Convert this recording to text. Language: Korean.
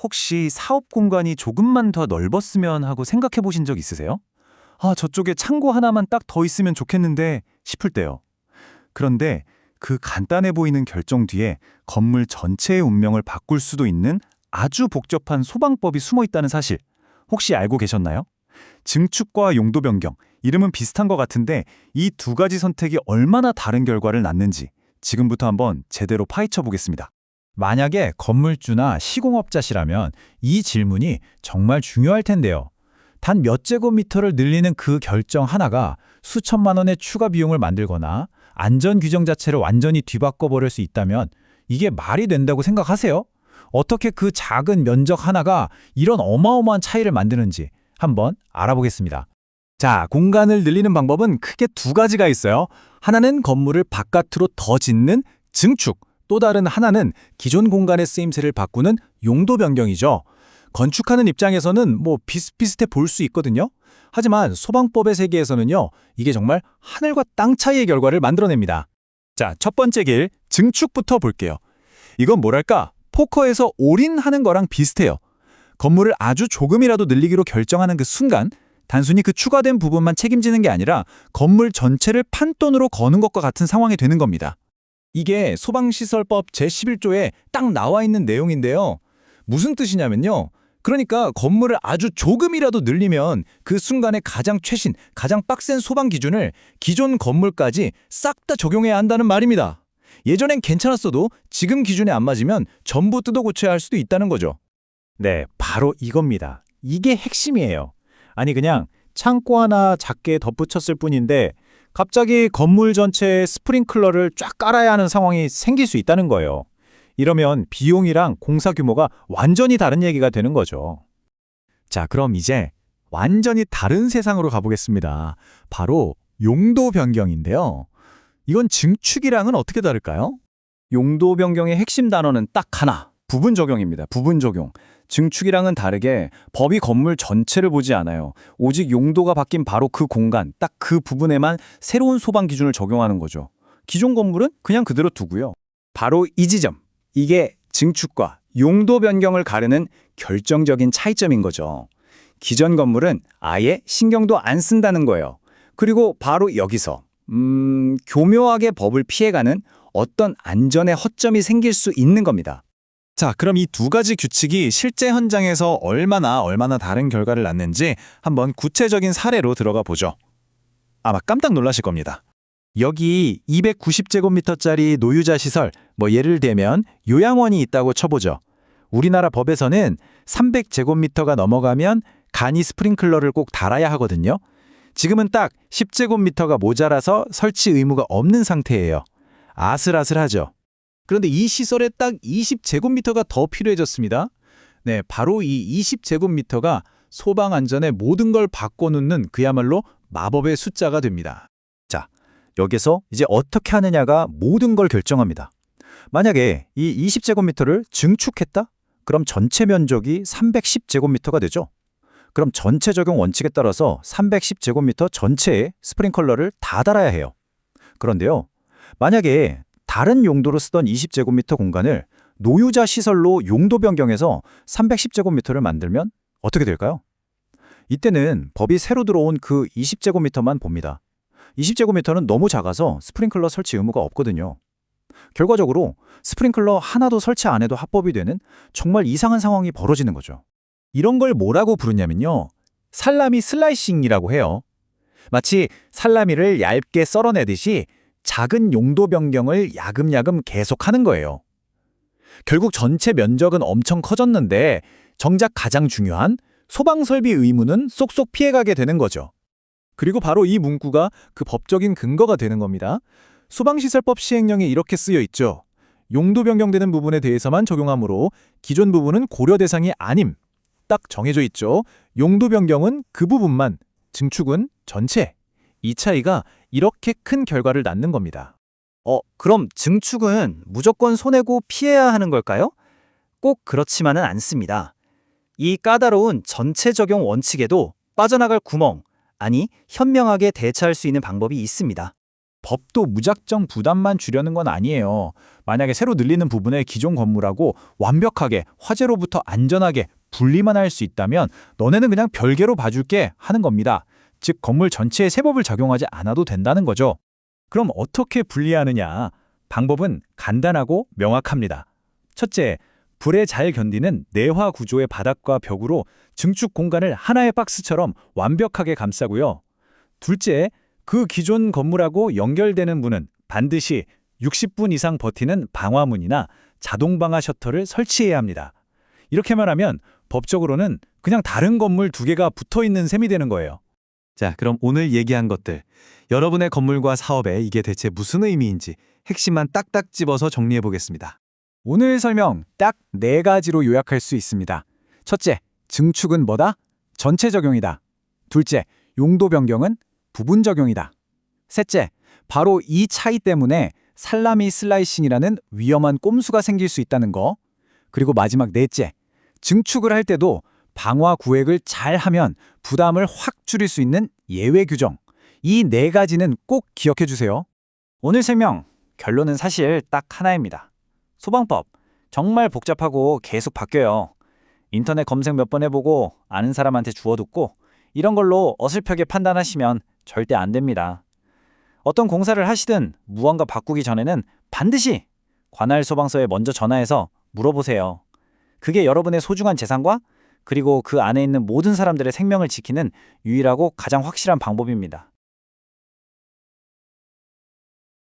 혹시 사업 공간이 조금만 더 넓었으면 하고 생각해 보신 적 있으세요? 아, 저쪽에 창고 하나만 딱 더 있으면 좋겠는데 싶을 때요. 그런데 그 간단해 보이는 결정 뒤에 건물 전체의 운명을 바꿀 수도 있는 아주 복잡한 소방법이 숨어 있다는 사실 혹시 알고 계셨나요? 증축과 용도 변경, 이름은 비슷한 것 같은데 이 두 가지 선택이 얼마나 다른 결과를 낳는지 지금부터 한번 제대로 파헤쳐 보겠습니다. 만약에 건물주나 시공업자시라면 이 질문이 정말 중요할 텐데요. 단 몇 제곱미터를 늘리는 그 결정 하나가 수천만 원의 추가 비용을 만들거나 안전 규정 자체를 완전히 뒤바꿔 버릴 수 있다면 이게 말이 된다고 생각하세요? 어떻게 그 작은 면적 하나가 이런 어마어마한 차이를 만드는지 한번 알아보겠습니다. 자, 공간을 늘리는 방법은 크게 두 가지가 있어요. 하나는 건물을 바깥으로 더 짓는 증축, 또 다른 하나는 기존 공간의 쓰임새를 바꾸는 용도 변경이죠. 건축하는 입장에서는 비슷비슷해 보일 수 있거든요. 하지만 소방법의 세계에서는요, 이게 정말 하늘과 땅 차이의 결과를 만들어냅니다. 자, 첫 번째 길, 증축부터 볼게요. 이건 뭐랄까, 포커에서 올인하는 거랑 비슷해요. 건물을 아주 조금이라도 늘리기로 결정하는 그 순간, 단순히 그 추가된 부분만 책임지는 게 아니라 건물 전체를 판돈으로 거는 것과 같은 상황이 되는 겁니다. 이게 소방시설법 제11조에 딱 나와 있는 내용인데요. 무슨 뜻이냐면요. 그러니까 건물을 아주 조금이라도 늘리면 그 순간에 가장 최신, 가장 빡센 소방 기준을 기존 건물까지 싹 다 적용해야 한다는 말입니다. 예전엔 괜찮았어도 지금 기준에 안 맞으면 전부 뜯어 고쳐야 할 수도 있다는 거죠. 네, 바로 이겁니다. 이게 핵심이에요. 아니 그냥 창고 하나 작게 덧붙였을 뿐인데 갑자기 건물 전체에 스프링클러를 쫙 깔아야 하는 상황이 생길 수 있다는 거예요. 이러면 비용이랑 공사 규모가 완전히 다른 얘기가 되는 거죠. 자, 그럼 이제 완전히 다른 세상으로 가보겠습니다. 바로 용도 변경인데요. 이건 증축이랑은 어떻게 다를까요? 용도 변경의 핵심 단어는 딱 하나, 부분 적용입니다. 부분 적용. 증축이랑은 다르게 법이 건물 전체를 보지 않아요. 오직 용도가 바뀐 바로 그 공간, 딱 그 부분에만 새로운 소방 기준을 적용하는 거죠. 기존 건물은 그냥 그대로 두고요. 바로 이 지점, 이게 증축과 용도 변경을 가르는 결정적인 차이점인 거죠. 기존 건물은 아예 신경도 안 쓴다는 거예요. 그리고 바로 여기서 교묘하게 법을 피해가는 어떤 안전의 허점이 생길 수 있는 겁니다. 자, 그럼 이 두 가지 규칙이 실제 현장에서 얼마나 다른 결과를 낳는지 한번 구체적인 사례로 들어가 보죠. 아마 깜짝 놀라실 겁니다. 여기 290제곱미터짜리 노유자 시설, 예를 들면 요양원이 있다고 쳐보죠. 우리나라 법에서는 300제곱미터가 넘어가면 간이 스프링클러를 꼭 달아야 하거든요. 지금은 딱 10제곱미터가 모자라서 설치 의무가 없는 상태예요. 아슬아슬하죠. 그런데 이 시설에 딱 20제곱미터가 더 필요해졌습니다. 네, 바로 이 20제곱미터가 소방 안전의 모든 걸 바꿔놓는 그야말로 마법의 숫자가 됩니다. 자, 여기서 이제 어떻게 하느냐가 모든 걸 결정합니다. 만약에 이 20제곱미터를 증축했다? 그럼 전체 면적이 310제곱미터가 되죠. 그럼 전체 적용 원칙에 따라서 310제곱미터 전체에 스프링클러를 다 달아야 해요. 그런데요, 만약에 다른 용도로 쓰던 20제곱미터 공간을 노유자 시설로 용도 변경해서 310제곱미터를 만들면 어떻게 될까요? 이때는 법이 새로 들어온 그 20제곱미터만 봅니다. 20제곱미터는 너무 작아서 스프링클러 설치 의무가 없거든요. 결과적으로 스프링클러 하나도 설치 안 해도 합법이 되는 정말 이상한 상황이 벌어지는 거죠. 이런 걸 뭐라고 부르냐면요, 살라미 슬라이싱이라고 해요. 마치 살라미를 얇게 썰어내듯이 작은 용도 변경을 야금야금 계속하는 거예요. 결국 전체 면적은 엄청 커졌는데 정작 가장 중요한 소방설비 의무는 쏙쏙 피해가게 되는 거죠. 그리고 바로 이 문구가 그 법적인 근거가 되는 겁니다. 소방시설법 시행령에 이렇게 쓰여 있죠. 용도 변경되는 부분에 대해서만 적용하므로 기존 부분은 고려 대상이 아님. 딱 정해져 있죠. 용도 변경은 그 부분만, 증축은 전체. 이 차이가 이렇게 큰 결과를 낳는 겁니다. 그럼 증축은 무조건 손해고 피해야 하는 걸까요? 꼭 그렇지만은 않습니다. 이 까다로운 전체 적용 원칙에도 빠져나갈 구멍, 아니 현명하게 대처할 수 있는 방법이 있습니다. 법도 무작정 부담만 주려는 건 아니에요. 만약에 새로 늘리는 부분을 기존 건물하고 완벽하게 화재로부터 안전하게 분리만 할 수 있다면 너네는 그냥 별개로 봐줄게 하는 겁니다. 즉 건물 전체에 세법을 적용하지 않아도 된다는 거죠. 그럼 어떻게 분리하느냐? 방법은 간단하고 명확합니다. 첫째, 불에 잘 견디는 내화 구조의 바닥과 벽으로 증축 공간을 하나의 박스처럼 완벽하게 감싸고요. 둘째, 그 기존 건물하고 연결되는 문은 반드시 60분 이상 버티는 방화문이나 자동 방화 셔터를 설치해야 합니다. 이렇게만 하면 법적으로는 그냥 다른 건물 두 개가 붙어 있는 셈이 되는 거예요. 자, 그럼 오늘 얘기한 것들, 여러분의 건물과 사업에 이게 대체 무슨 의미인지 핵심만 딱딱 집어서 정리해 보겠습니다. 오늘 설명 딱 4가지로 요약할 수 있습니다. 첫째, 증축은 뭐다? 전체 적용이다. 둘째, 용도 변경은 부분 적용이다. 셋째, 바로 이 차이 때문에 살라미 슬라이싱이라는 위험한 꼼수가 생길 수 있다는 거. 그리고 마지막 넷째, 증축을 할 때도 방화 구획을 잘 하면 부담을 확 줄일 수 있는 예외 규정. 이 4가지는 꼭 기억해 주세요. 오늘 설명, 결론은 사실 딱 하나입니다. 소방법, 정말 복잡하고 계속 바뀌어요. 인터넷 검색 몇 번 해보고 아는 사람한테 주워듣고 이런 걸로 어설프게 판단하시면 절대 안 됩니다. 어떤 공사를 하시든 무언가 바꾸기 전에는 반드시 관할 소방서에 먼저 전화해서 물어보세요. 그게 여러분의 소중한 재산과 그리고 그 안에 있는 모든 사람들의 생명을 지키는 유일하고 가장 확실한 방법입니다.